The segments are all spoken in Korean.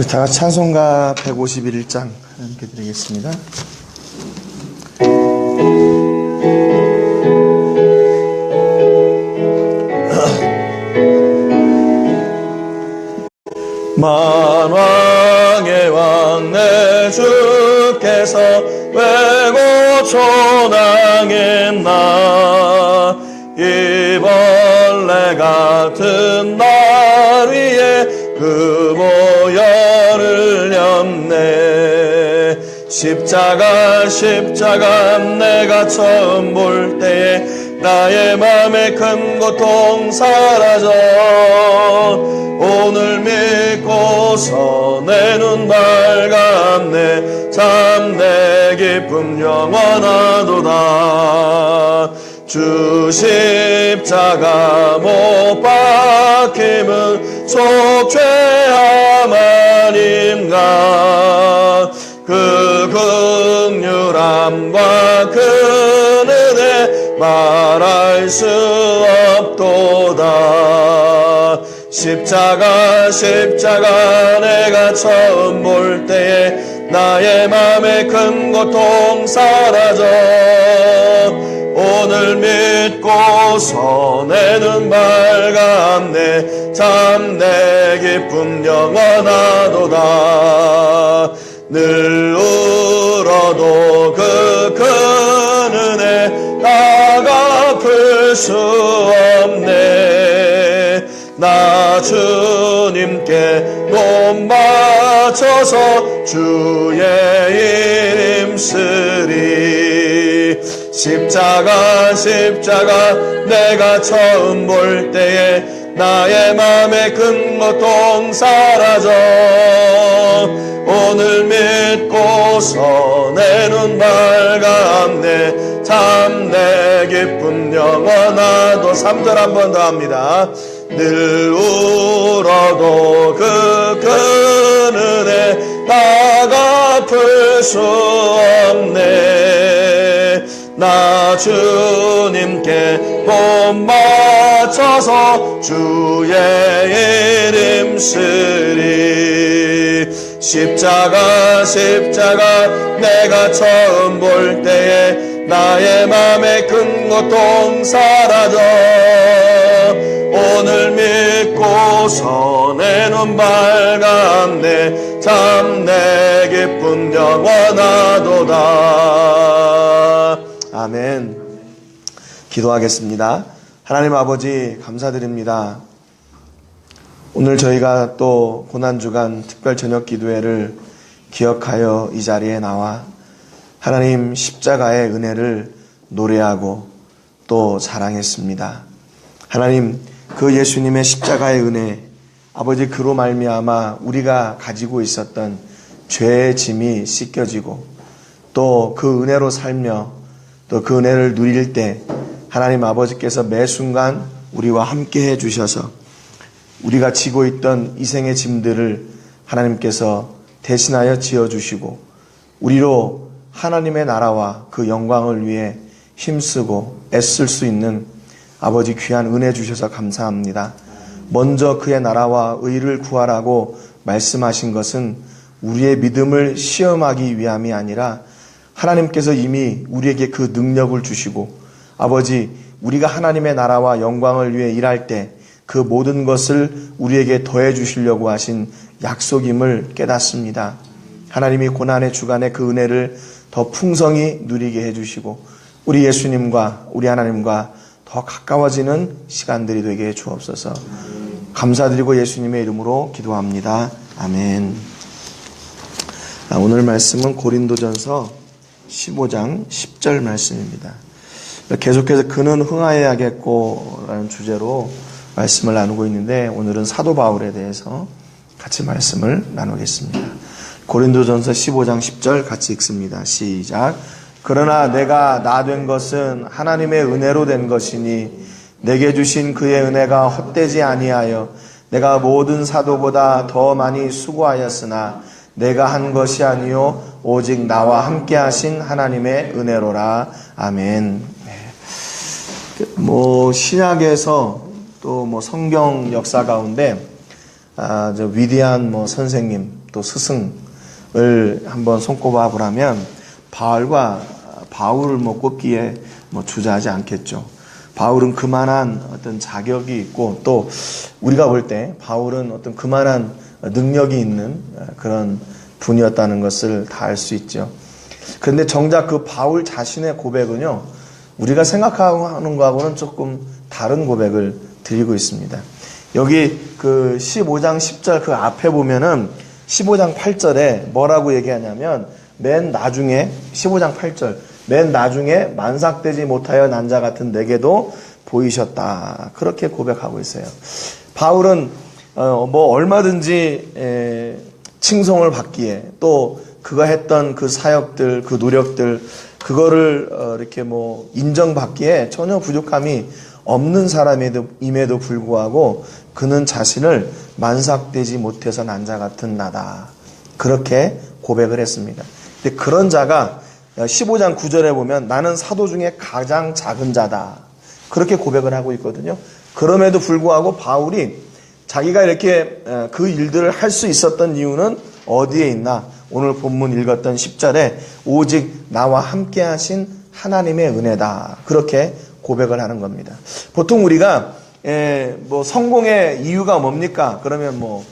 다 같이 찬송가 151장 함께 드리겠습니다. 만왕의 왕 내 주께서 외고 초당했나 이 벌레 같은 날 위에 그 보혈을 렸네. 십자가 내가 처음 볼 때에 나의 맘에 큰 고통 사라져 오늘 믿고서 내 눈 밝았네. 참 내 기쁨 영원하도다. 주 십자가 못 박힘은 속죄함 아닌가. 그 긍휼함과 그 은혜 말할 수 없도다. 십자가 내가 처음 볼 때에 나의 맘에 큰 고통 사라져 오늘 믿고서 내 눈 밝았네. 참 내 기쁨 영원하도다. 늘 울어도 그 큰 은혜 다 갚을 수 없네. 나 주님께 몸 바쳐서 주의 이름 쓰리. 십자가 내가 처음 볼 때에 나의 맘에 큰 고통 사라져 오늘 믿고서 내 눈 밝았네. 참 내 기쁨 영원하도. 3절 한 번 더 합니다. 늘 울어도 그 큰 은혜 다 갚을 수 없네. 나 주님께 몸 바쳐서 주의 이름 쓰리. 십자가 내가 처음 볼 때에 나의 맘에 큰 고통 사라져 오늘 믿고서 내 눈 밝았네. 참 내 기쁨 영원하도다. 아멘. 기도하겠습니다. 하나님 아버지 감사드립니다. 오늘 저희가 또 고난주간 특별 저녁 기도회를 기억하여 이 자리에 나와 하나님 십자가의 은혜를 노래하고 또 자랑했습니다. 하나님 그 예수님의 십자가의 은혜, 아버지 그로 말미암아 우리가 가지고 있었던 죄의 짐이 씻겨지고 또 그 은혜로 살며 또 그 은혜를 누릴 때 하나님 아버지께서 매 순간 우리와 함께 해주셔서 우리가 지고 있던 이 생의 짐들을 하나님께서 대신하여 지어주시고 우리로 하나님의 나라와 그 영광을 위해 힘쓰고 애쓸 수 있는 아버지 귀한 은혜 주셔서 감사합니다. 먼저 그의 나라와 의를 구하라고 말씀하신 것은 우리의 믿음을 시험하기 위함이 아니라 하나님께서 이미 우리에게 그 능력을 주시고 아버지 우리가 하나님의 나라와 영광을 위해 일할 때 그 모든 것을 우리에게 더해 주시려고 하신 약속임을 깨닫습니다. 하나님이 고난의 주간에 그 은혜를 더 풍성히 누리게 해주시고 우리 예수님과 우리 하나님과 더 가까워지는 시간들이 되게 주옵소서. 감사드리고 예수님의 이름으로 기도합니다. 아멘. 오늘 말씀은 고린도전서 15장 10절 말씀입니다. 계속해서 그는 흥하여야겠고 라는 주제로 말씀을 나누고 있는데 오늘은 사도 바울에 대해서 같이 말씀을 나누겠습니다. 고린도전서 15장 10절 같이 읽습니다. 시작. 그러나 내가 나 된 것은 하나님의 은혜로 된 것이니 내게 주신 그의 은혜가 헛되지 아니하여 내가 모든 사도보다 더 많이 수고하였으나 내가 한 것이 아니요 오직 나와 함께 하신 하나님의 은혜로라. 아멘. 신약에서 또 성경 역사 가운데 저 위대한 선생님 또 스승을 한번 손꼽아 보라면 바울을 꼽기에 주저하지 않겠죠. 바울은 그만한 어떤 자격이 있고 또 우리가 볼 때 바울은 어떤 그만한 능력이 있는 그런 분이었다는 것을 다 알 수 있죠. 그런데 정작 그 바울 자신의 고백은요, 우리가 생각하는 것하고는 조금 다른 고백을 드리고 있습니다. 여기 그 15장 10절 그 앞에 보면은 15장 8절에 뭐라고 얘기하냐면 맨 나중에 15장 8절 맨 나중에 만삭되지 못하여 난 자 같은 내게도 보이셨다. 그렇게 고백하고 있어요. 바울은 얼마든지 칭송을 받기에 또 그가 했던 그 사역들, 그 노력들 그거를 이렇게 인정받기에 전혀 부족함이 없는 사람임에도 불구하고 그는 자신을 만삭되지 못해서 난 자 같은 나다. 그렇게 고백을 했습니다. 근데 그런 자가 15장 9절에 보면 나는 사도 중에 가장 작은 자다. 그렇게 고백을 하고 있거든요. 그럼에도 불구하고 바울이 자기가 이렇게 그 일들을 할 수 있었던 이유는 어디에 있나? 오늘 본문 읽었던 10절에 오직 나와 함께 하신 하나님의 은혜다. 그렇게 고백을 하는 겁니다. 보통 우리가 성공의 이유가 뭡니까? 그러면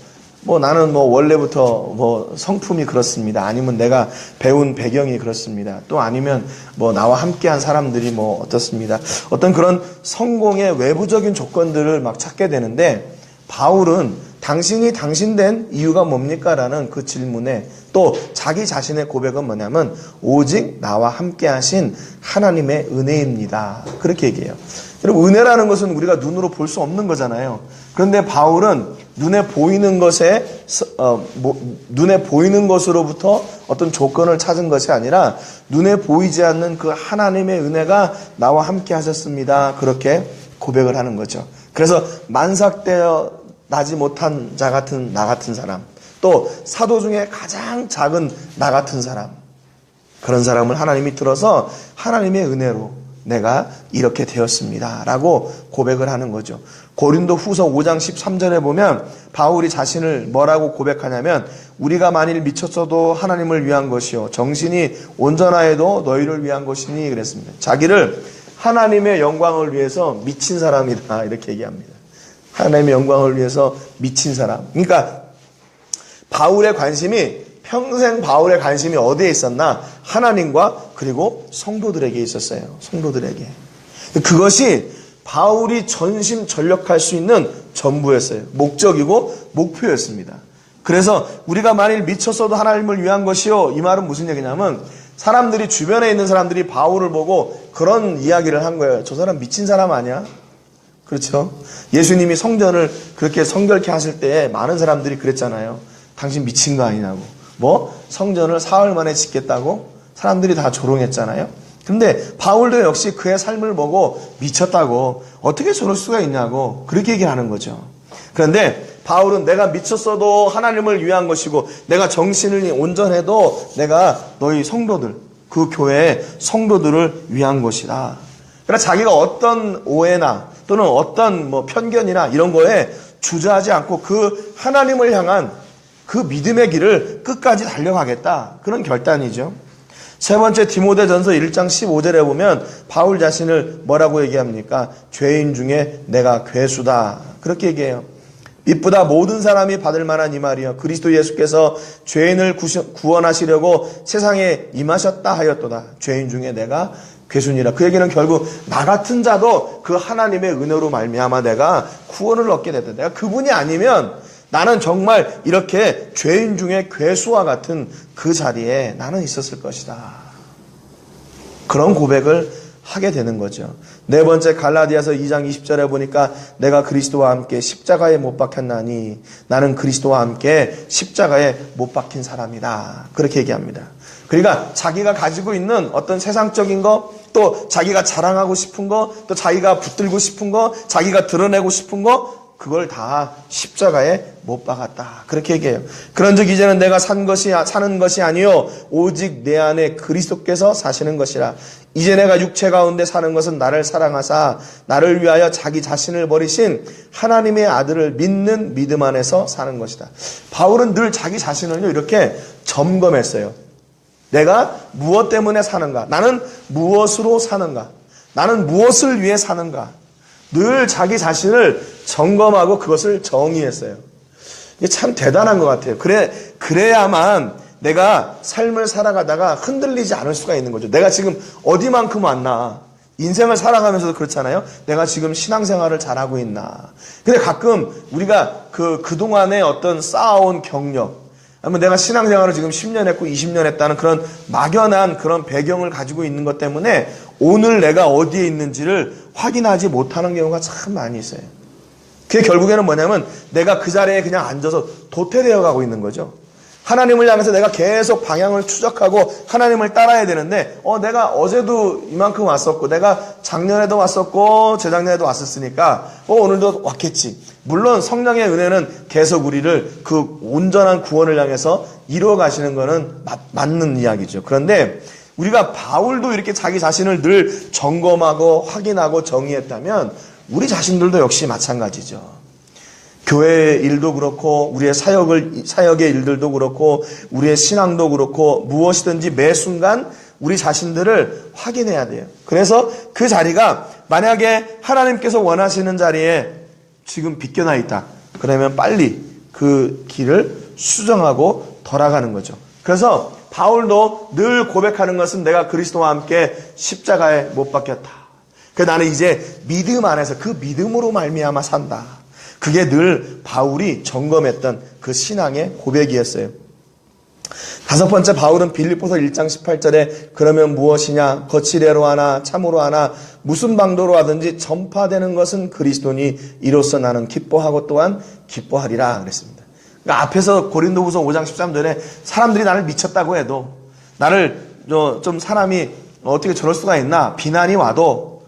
나는 원래부터 성품이 그렇습니다. 아니면 내가 배운 배경이 그렇습니다. 또 아니면 나와 함께한 사람들이 어떻습니다. 어떤 그런 성공의 외부적인 조건들을 막 찾게 되는데 바울은 당신이 당신된 이유가 뭡니까? 라는 그 질문에 또 자기 자신의 고백은 뭐냐면 오직 나와 함께 하신 하나님의 은혜입니다. 그렇게 얘기해요. 여러분, 은혜라는 것은 우리가 눈으로 볼 수 없는 거잖아요. 그런데 바울은 눈에 보이는 것으로부터 어떤 조건을 찾은 것이 아니라 눈에 보이지 않는 그 하나님의 은혜가 나와 함께 하셨습니다. 그렇게 고백을 하는 거죠. 그래서 만삭되어 나지 못한 자 같은 나 같은 사람, 또 사도 중에 가장 작은 나 같은 사람, 그런 사람을 하나님이 들어서 하나님의 은혜로 내가 이렇게 되었습니다 라고 고백을 하는 거죠. 고린도 후서 5장 13절에 보면 바울이 자신을 뭐라고 고백하냐면 우리가 만일 미쳤어도 하나님을 위한 것이요 정신이 온전하여도 너희를 위한 것이니 그랬습니다. 자기를 하나님의 영광을 위해서 미친 사람이다 이렇게 얘기합니다. 하나님의 영광을 위해서 미친 사람. 그러니까 평생 바울의 관심이 어디에 있었나? 하나님과 그리고 성도들에게 있었어요. 성도들에게. 그것이 바울이 전심전력할 수 있는 전부였어요. 목적이고 목표였습니다. 그래서 우리가 만일 미쳤어도 하나님을 위한 것이요. 이 말은 무슨 얘기냐면 사람들이 주변에 있는 사람들이 바울을 보고 그런 이야기를 한 거예요. 저 사람 미친 사람 아니야? 그렇죠? 예수님이 성전을 그렇게 성결케 하실 때 많은 사람들이 그랬잖아요. 당신 미친 거 아니냐고. 성전을 사흘 만에 짓겠다고? 사람들이 다 조롱했잖아요. 근데 바울도 역시 그의 삶을 보고 미쳤다고 어떻게 저럴 수가 있냐고 그렇게 얘기를 하는 거죠. 그런데 바울은 내가 미쳤어도 하나님을 위한 것이고 내가 정신을 온전해도 내가 너희 성도들, 그 교회의 성도들을 위한 것이다. 그러나 자기가 어떤 오해나 또는 어떤 편견이나 이런 거에 주저하지 않고 그 하나님을 향한 그 믿음의 길을 끝까지 달려가겠다. 그런 결단이죠. 세 번째 디모데전서 1장 15절에 보면 바울 자신을 뭐라고 얘기합니까? 죄인 중에 내가 괴수다. 그렇게 얘기해요. 이쁘다 모든 사람이 받을 만한 이 말이요. 그리스도 예수께서 죄인을 구원하시려고 세상에 임하셨다 하였도다. 죄인 중에 내가 괴수니라. 그 얘기는 결국 나 같은 자도 그 하나님의 은혜로 말미암아 내가 구원을 얻게 됐다. 내가 그분이 아니면 나는 정말 이렇게 죄인 중에 괴수와 같은 그 자리에 나는 있었을 것이다. 그런 고백을 하게 되는 거죠. 네 번째 갈라디아서 2장 20절에 보니까 내가 그리스도와 함께 십자가에 못 박혔나니 나는 그리스도와 함께 십자가에 못 박힌 사람이다. 그렇게 얘기합니다. 그러니까 자기가 가지고 있는 어떤 세상적인 거, 또 자기가 자랑하고 싶은 거, 또 자기가 붙들고 싶은 거, 자기가 드러내고 싶은 거, 그걸 다 십자가에 못 박았다. 그렇게 얘기해요. 그런즉 이제는 내가 사는 것이 아니요 오직 내 안에 그리스도께서 사시는 것이라. 이제 내가 육체 가운데 사는 것은 나를 사랑하사 나를 위하여 자기 자신을 버리신 하나님의 아들을 믿는 믿음 안에서 사는 것이다. 바울은 늘 자기 자신을요 이렇게 점검했어요. 내가 무엇 때문에 사는가? 나는 무엇으로 사는가? 나는 무엇을 위해 사는가? 늘 자기 자신을 점검하고 그것을 정의했어요. 이게 참 대단한 것 같아요. 그래야만 내가 삶을 살아가다가 흔들리지 않을 수가 있는 거죠. 내가 지금 어디만큼 왔나? 인생을 살아가면서도 그렇잖아요. 내가 지금 신앙생활을 잘하고 있나? 근데 가끔 우리가 그동안의 어떤 쌓아온 경력, 아니면 내가 신앙생활을 지금 10년 했고 20년 했다는 그런 막연한 그런 배경을 가지고 있는 것 때문에 오늘 내가 어디에 있는지를 확인하지 못하는 경우가 참 많이 있어요. 그게 결국에는 뭐냐면 내가 그 자리에 그냥 앉아서 도태되어 가고 있는 거죠. 하나님을 향해서 내가 계속 방향을 추적하고 하나님을 따라야 되는데 내가 어제도 이만큼 왔었고 내가 작년에도 왔었고 재작년에도 왔었으니까 오늘도 왔겠지. 물론 성령의 은혜는 계속 우리를 그 온전한 구원을 향해서 이루어 가시는 것은 맞는 이야기죠. 그런데 우리가 바울도 이렇게 자기 자신을 늘 점검하고 확인하고 정의했다면 우리 자신들도 역시 마찬가지죠. 교회의 일도 그렇고 우리의 사역의 일들도 그렇고 우리의 신앙도 그렇고 무엇이든지 매 순간 우리 자신들을 확인해야 돼요. 그래서 그 자리가 만약에 하나님께서 원하시는 자리에 지금 비껴나 있다. 그러면 빨리 그 길을 수정하고 돌아가는 거죠. 그래서 바울도 늘 고백하는 것은 내가 그리스도와 함께 십자가에 못 박혔다. 그래서 나는 이제 믿음 안에서 그 믿음으로 말미암아 산다. 그게 늘 바울이 점검했던 그 신앙의 고백이었어요. 다섯 번째, 바울은 빌립보서 1장 18절에 그러면 무엇이냐 거칠애로 하나 참으로 하나 무슨 방도로 하든지 전파되는 것은 그리스도니 이로써 나는 기뻐하고 또한 기뻐하리라 그랬습니다. 그러니까 앞에서 고린도후서 5장 13절에 사람들이 나를 미쳤다고 해도 나를 좀 사람이 어떻게 저럴 수가 있나 비난이 와도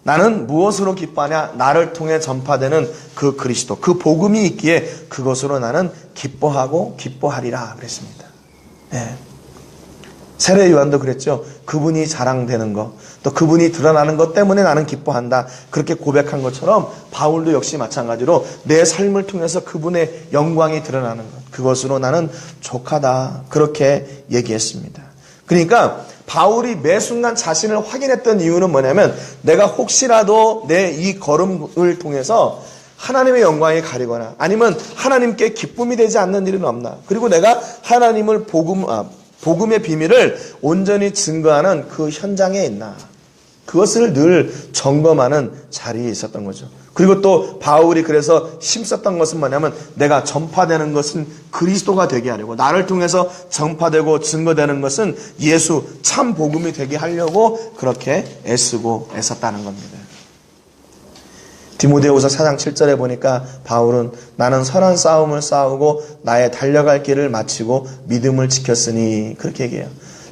나는 무엇으로 기뻐하냐? 나를 통해 전파되는 그 그리스도, 그 복음이 있기에 그것으로 나는 기뻐하고 기뻐하리라 그랬습니다. 네. 세례 요한도 그랬죠. 그분이 자랑되는 것, 또 그분이 드러나는 것 때문에 나는 기뻐한다. 그렇게 고백한 것처럼 바울도 역시 마찬가지로 내 삶을 통해서 그분의 영광이 드러나는 것, 그것으로 나는 족하다. 그렇게 얘기했습니다. 그러니까 바울이 매 순간 자신을 확인했던 이유는 뭐냐면 내가 혹시라도 내 이 걸음을 통해서 하나님의 영광이 가리거나 아니면 하나님께 기쁨이 되지 않는 일은 없나. 그리고 내가 하나님을 복음의 비밀을 온전히 증거하는 그 현장에 있나. 그것을 늘 점검하는 자리에 있었던 거죠. 그리고 또 바울이 그래서 힘썼던 것은 뭐냐면 내가 전파되는 것은 그리스도가 되게 하려고 나를 통해서 전파되고 증거되는 것은 예수 참 복음이 되게 하려고 그렇게 애쓰고 애썼다는 겁니다. 디모데후서 4장 7절에 보니까 바울은 나는 선한 싸움을 싸우고 나의 달려갈 길을 마치고 믿음을 지켰으니 그렇게 얘기해요.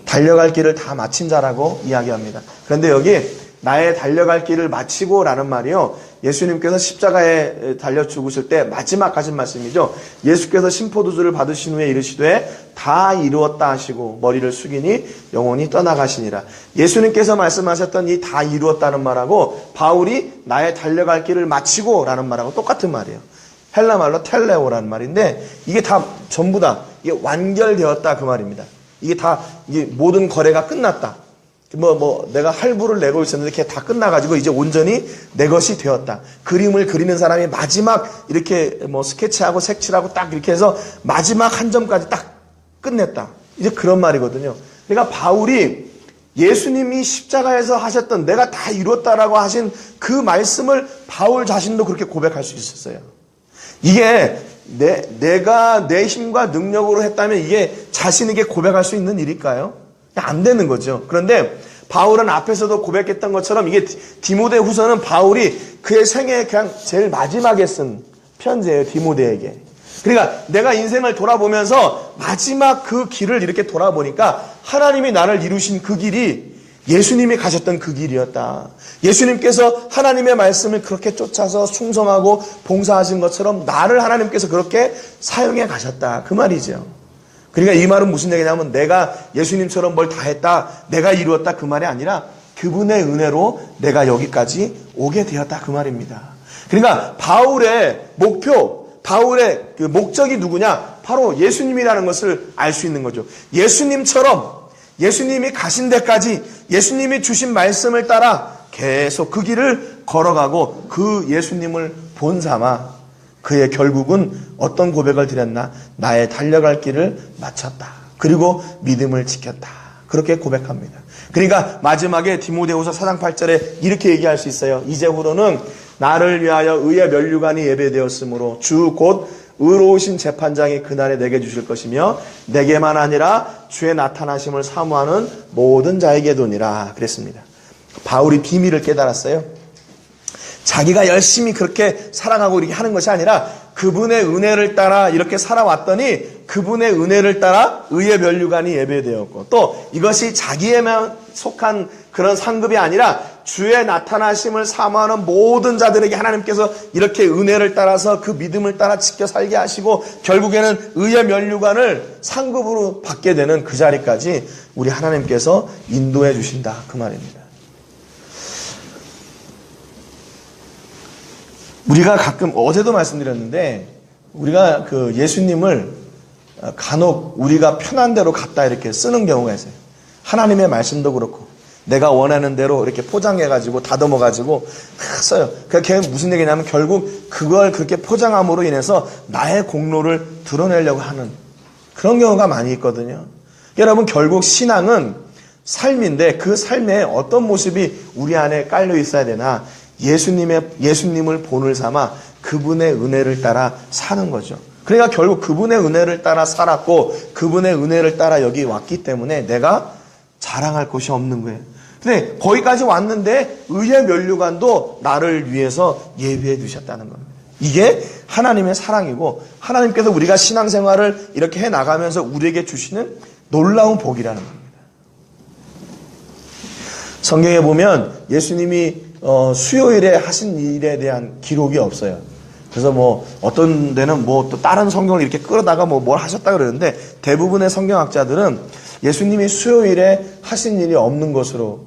달려갈 길을 다 마친 자라고 이야기합니다. 그런데 여기 나의 달려갈 길을 마치고 라는 말이요. 예수님께서 십자가에 달려 죽으실 때 마지막 하신 말씀이죠. 예수께서 심포도주를 받으신 후에 이르시되 다 이루었다 하시고 머리를 숙이니 영혼이 떠나가시니라. 예수님께서 말씀하셨던 이 다 이루었다는 말하고 바울이 나의 달려갈 길을 마치고 라는 말하고 똑같은 말이에요. 헬라 말로 텔레오라는 말인데 이게 다 전부 다 이게 완결되었다 그 말입니다. 이게 모든 거래가 끝났다. 내가 할부를 내고 있었는데 그게 다 끝나가지고 이제 온전히 내 것이 되었다. 그림을 그리는 사람이 마지막 이렇게 스케치하고 색칠하고 딱 이렇게 해서 마지막 한 점까지 딱 끝냈다. 이제 그런 말이거든요. 그러니까 바울이 예수님이 십자가에서 하셨던 내가 다 이뤘다라고 하신 그 말씀을 바울 자신도 그렇게 고백할 수 있었어요. 이게 내가 내 힘과 능력으로 했다면 이게 자신에게 고백할 수 있는 일일까요? 안 되는 거죠. 그런데 바울은 앞에서도 고백했던 것처럼 이게 디모데후서는 바울이 그의 생애 그냥 제일 마지막에 쓴 편지예요. 디모데에게. 그러니까 내가 인생을 돌아보면서 마지막 그 길을 이렇게 돌아보니까 하나님이 나를 이루신 그 길이 예수님이 가셨던 그 길이었다. 예수님께서 하나님의 말씀을 그렇게 쫓아서 충성하고 봉사하신 것처럼 나를 하나님께서 그렇게 사용해 가셨다. 그 말이죠. 그러니까 이 말은 무슨 얘기냐면 내가 예수님처럼 뭘 다 했다, 내가 이루었다 그 말이 아니라 그분의 은혜로 내가 여기까지 오게 되었다 그 말입니다. 그러니까 바울의 목표, 바울의 그 목적이 누구냐? 바로 예수님이라는 것을 알 수 있는 거죠. 예수님처럼 예수님이 가신 데까지 예수님이 주신 말씀을 따라 계속 그 길을 걸어가고 그 예수님을 본삼아 그의 결국은 어떤 고백을 드렸나? 나의 달려갈 길을 마쳤다. 그리고 믿음을 지켰다. 그렇게 고백합니다. 그러니까 마지막에 디모데후서 4장 8절에 이렇게 얘기할 수 있어요. 이제후로는 나를 위하여 의의 면류관이 예배되었으므로 주 곧 의로우신 재판장이 그날에 내게 주실 것이며 내게만 아니라 주의 나타나심을 사모하는 모든 자에게도니라 그랬습니다. 바울이 비밀을 깨달았어요. 자기가 열심히 그렇게 살아가고 이렇게 하는 것이 아니라 그분의 은혜를 따라 이렇게 살아왔더니 그분의 은혜를 따라 의의 면류관이 예배되었고 또 이것이 자기에만 속한 그런 상급이 아니라 주의 나타나심을 사모하는 모든 자들에게 하나님께서 이렇게 은혜를 따라서 그 믿음을 따라 지켜 살게 하시고 결국에는 의의 면류관을 상급으로 받게 되는 그 자리까지 우리 하나님께서 인도해 주신다 그 말입니다. 우리가 가끔 어제도 말씀드렸는데 우리가 그 예수님을 간혹 우리가 편한 대로 갖다 이렇게 쓰는 경우가 있어요. 하나님의 말씀도 그렇고 내가 원하는 대로 이렇게 포장해가지고 다듬어가지고 써요. 그게 무슨 얘기냐면 결국 그걸 그렇게 포장함으로 인해서 나의 공로를 드러내려고 하는 그런 경우가 많이 있거든요. 여러분 결국 신앙은 삶인데 그 삶에 어떤 모습이 우리 안에 깔려 있어야 되나? 예수님을 본을 삼아 그분의 은혜를 따라 사는 거죠. 그러니까 결국 그분의 은혜를 따라 살았고 그분의 은혜를 따라 여기 왔기 때문에 내가 자랑할 곳이 없는 거예요. 근데 거기까지 왔는데 의의 면류관도 나를 위해서 예비해 두셨다는 겁니다. 이게 하나님의 사랑이고 하나님께서 우리가 신앙생활을 이렇게 해나가면서 우리에게 주시는 놀라운 복이라는 겁니다. 성경에 보면 예수님이 수요일에 하신 일에 대한 기록이 없어요. 그래서 뭐 어떤 데는 뭐 또 다른 성경을 이렇게 끌어다가 뭘 하셨다 그러는데 대부분의 성경학자들은 예수님이 수요일에 하신 일이 없는 것으로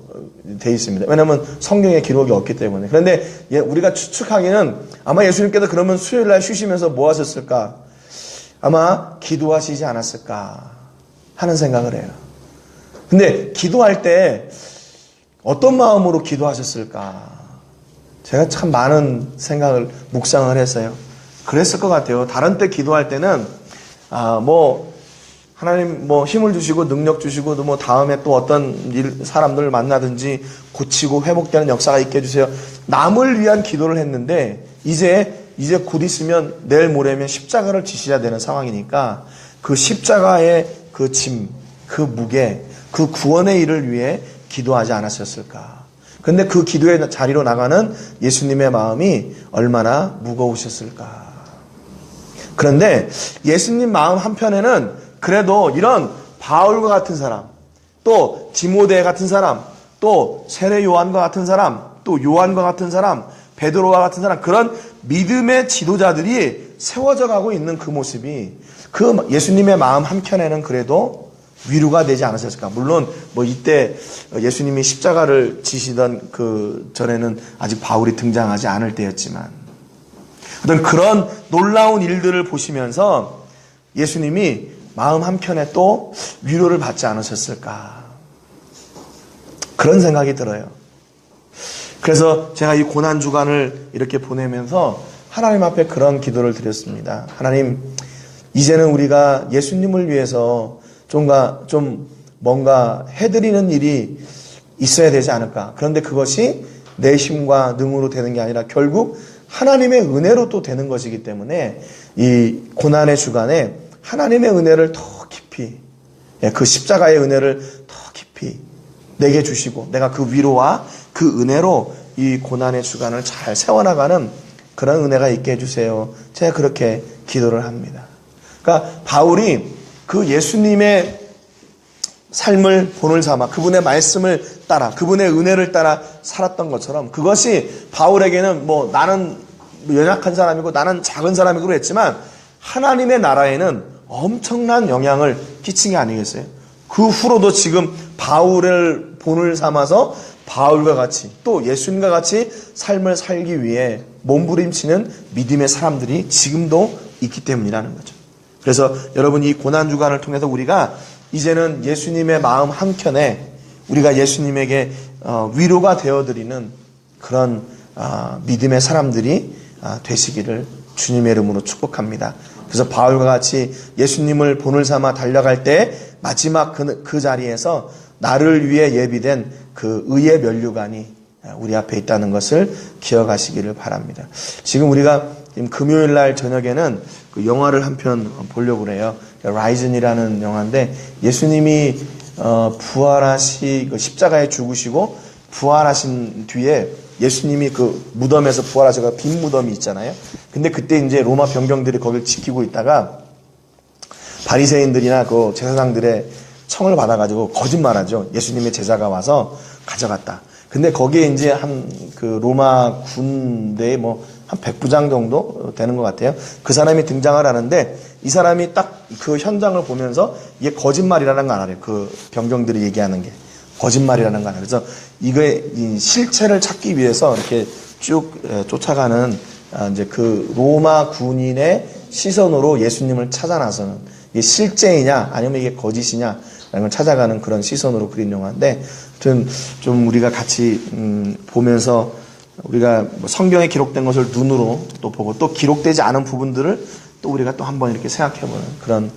돼 있습니다. 왜냐하면 성경에 기록이 없기 때문에. 그런데 우리가 추측하기는 아마 예수님께서 그러면 수요일날 쉬시면서 뭐 하셨을까? 아마 기도하시지 않았을까 하는 생각을 해요. 근데 기도할 때 어떤 마음으로 기도하셨을까? 제가 참 많은 생각을 묵상을 했어요. 그랬을 것 같아요. 다른 때 기도할 때는 하나님 힘을 주시고 능력 주시고 뭐 다음에 또 어떤 사람들을 만나든지 고치고 회복되는 역사가 있게 해주세요. 남을 위한 기도를 했는데 이제 곧 있으면 내일 모레면 십자가를 지셔야 되는 상황이니까 그 십자가의 그 짐, 그 무게, 그 구원의 일을 위해 기도하지 않았었을까. 근데 그 기도의 자리로 나가는 예수님의 마음이 얼마나 무거우셨을까. 그런데 예수님 마음 한편에는 그래도 이런 바울과 같은 사람, 또 디모데 같은 사람, 또 세례 요한과 같은 사람, 또 요한과 같은 사람, 베드로와 같은 사람, 그런 믿음의 지도자들이 세워져 가고 있는 그 모습이 그 예수님의 마음 한켠에는 그래도 위로가 되지 않았을까. 물론 이때 예수님이 십자가를 지시던 그 전에는 아직 바울이 등장하지 않을 때였지만 어떤 그런 놀라운 일들을 보시면서 예수님이 마음 한켠에 또 위로를 받지 않으셨을까. 그런 생각이 들어요. 그래서 제가 이 고난주간을 이렇게 보내면서 하나님 앞에 그런 기도를 드렸습니다. 하나님, 이제는 우리가 예수님을 위해서 좀 뭔가 해드리는 일이 있어야 되지 않을까. 그런데 그것이 내 힘과 능으로 되는 게 아니라 결국 하나님의 은혜로 또 되는 것이기 때문에 이 고난의 주간에 하나님의 은혜를 더 깊이, 그 십자가의 은혜를 더 깊이 내게 주시고 내가 그 위로와 그 은혜로 이 고난의 주간을 잘 세워나가는 그런 은혜가 있게 해주세요. 제가 그렇게 기도를 합니다. 그러니까 바울이 그 예수님의 삶을 본을 삼아 그분의 말씀을 따라 그분의 은혜를 따라 살았던 것처럼 그것이 바울에게는 나는 연약한 사람이고 나는 작은 사람이고 했지만 하나님의 나라에는 엄청난 영향을 끼친 게 아니겠어요? 그 후로도 지금 바울을 본을 삼아서 바울과 같이 또 예수님과 같이 삶을 살기 위해 몸부림치는 믿음의 사람들이 지금도 있기 때문이라는 거죠. 그래서 여러분, 이 고난주간을 통해서 우리가 이제는 예수님의 마음 한켠에 우리가 예수님에게 위로가 되어드리는 그런 믿음의 사람들이 되시기를 주님의 이름으로 축복합니다. 그래서 바울과 같이 예수님을 본을 삼아 달려갈 때 마지막 그 자리에서 나를 위해 예비된 그 의의 면류관이 우리 앞에 있다는 것을 기억하시기를 바랍니다. 지금 우리가 금요일 날 저녁에는 그 영화를 한 편 보려고 그래요. 라이즌이라는 영화인데, 예수님이 부활하시 십자가에 죽으시고 부활하신 뒤에 예수님이 그 무덤에서 부활하셔서 빈 무덤이 있잖아요. 근데 그때 이제 로마 병병들이 거기를 지키고 있다가 바리새인들이나 그 제사장들의 청을 받아가지고 거짓말하죠. 예수님의 제자가 와서 가져갔다. 근데 거기에 이제 그 로마 군대에 한 100부장 정도 되는 것 같아요. 그 사람이 등장을 하는데, 이 사람이 딱 그 현장을 보면서 이게 거짓말이라는 거 알아요. 그 병병들이 얘기하는 게 거짓말이라는 거 알아요. 그래서 이 실체를 찾기 위해서 이렇게 쭉 쫓아가는 이제 그 로마 군인의 시선으로 예수님을 찾아 나서는, 이게 실제이냐 아니면 이게 거짓이냐 라는 걸 찾아가는 그런 시선으로 그린 영화인데, 좀 우리가 같이 보면서 우리가 성경에 기록된 것을 눈으로 또 보고 또 기록되지 않은 부분들을 또 우리가 또 한번 이렇게 생각해보는 그런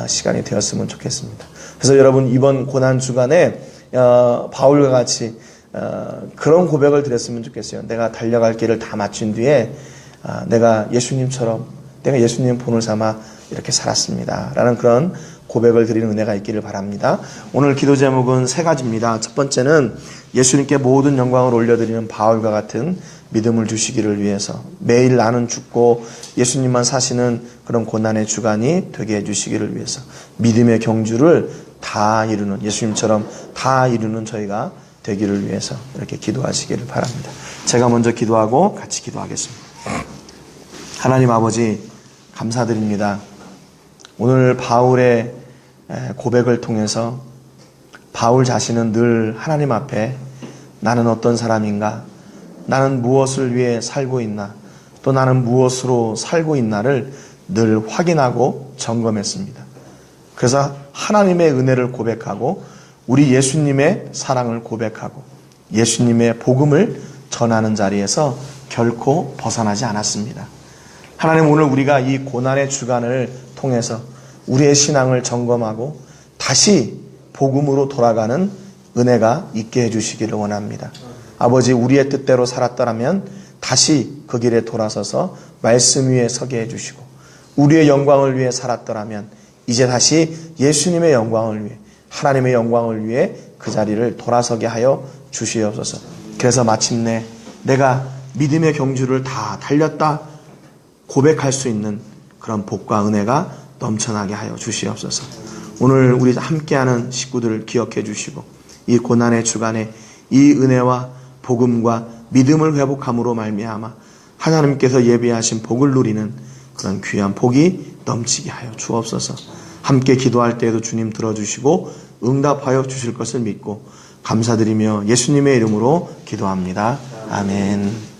시간이 되었으면 좋겠습니다. 그래서 여러분, 이번 고난 주간에 바울과 같이 그런 고백을 드렸으면 좋겠어요. 내가 달려갈 길을 다 마친 뒤에 내가 예수님처럼, 내가 예수님 본을 삼아 이렇게 살았습니다 라는 그런 고백을 드리는 은혜가 있기를 바랍니다. 오늘 기도 제목은 3가지입니다. 첫 번째는 예수님께 모든 영광을 올려드리는 바울과 같은 믿음을 주시기를 위해서, 매일 나는 죽고 예수님만 사시는 그런 고난의 주간이 되게 해주시기를 위해서, 믿음의 경주를 다 이루는, 예수님처럼 다 이루는 저희가 되기를 위해서 이렇게 기도하시기를 바랍니다. 제가 먼저 기도하고 같이 기도하겠습니다. 하나님 아버지, 감사드립니다. 오늘 바울의 고백을 통해서 바울 자신은 늘 하나님 앞에 나는 어떤 사람인가, 나는 무엇을 위해 살고 있나, 또 나는 무엇으로 살고 있나를 늘 확인하고 점검했습니다. 그래서 하나님의 은혜를 고백하고 우리 예수님의 사랑을 고백하고 예수님의 복음을 전하는 자리에서 결코 벗어나지 않았습니다. 하나님, 오늘 우리가 이 고난의 주간을 통해서 우리의 신앙을 점검하고 다시 복음으로 돌아가는 은혜가 있게 해주시기를 원합니다. 아버지, 우리의 뜻대로 살았더라면 다시 그 길에 돌아서서 말씀 위에 서게 해주시고, 우리의 영광을 위해 살았더라면 이제 다시 예수님의 영광을 위해, 하나님의 영광을 위해 그 자리를 돌아서게 하여 주시옵소서. 그래서 마침내 내가 믿음의 경주를 다 달렸다 고백할 수 있는 그런 복과 은혜가 넘쳐나게 하여 주시옵소서. 오늘 우리 함께하는 식구들을 기억해 주시고, 이 고난의 주간에 이 은혜와 복음과 믿음을 회복함으로 말미암아 하나님께서 예비하신 복을 누리는 그런 귀한 복이 넘치게 하여 주옵소서. 함께 기도할 때에도 주님 들어주시고 응답하여 주실 것을 믿고 감사드리며 예수님의 이름으로 기도합니다. 아멘.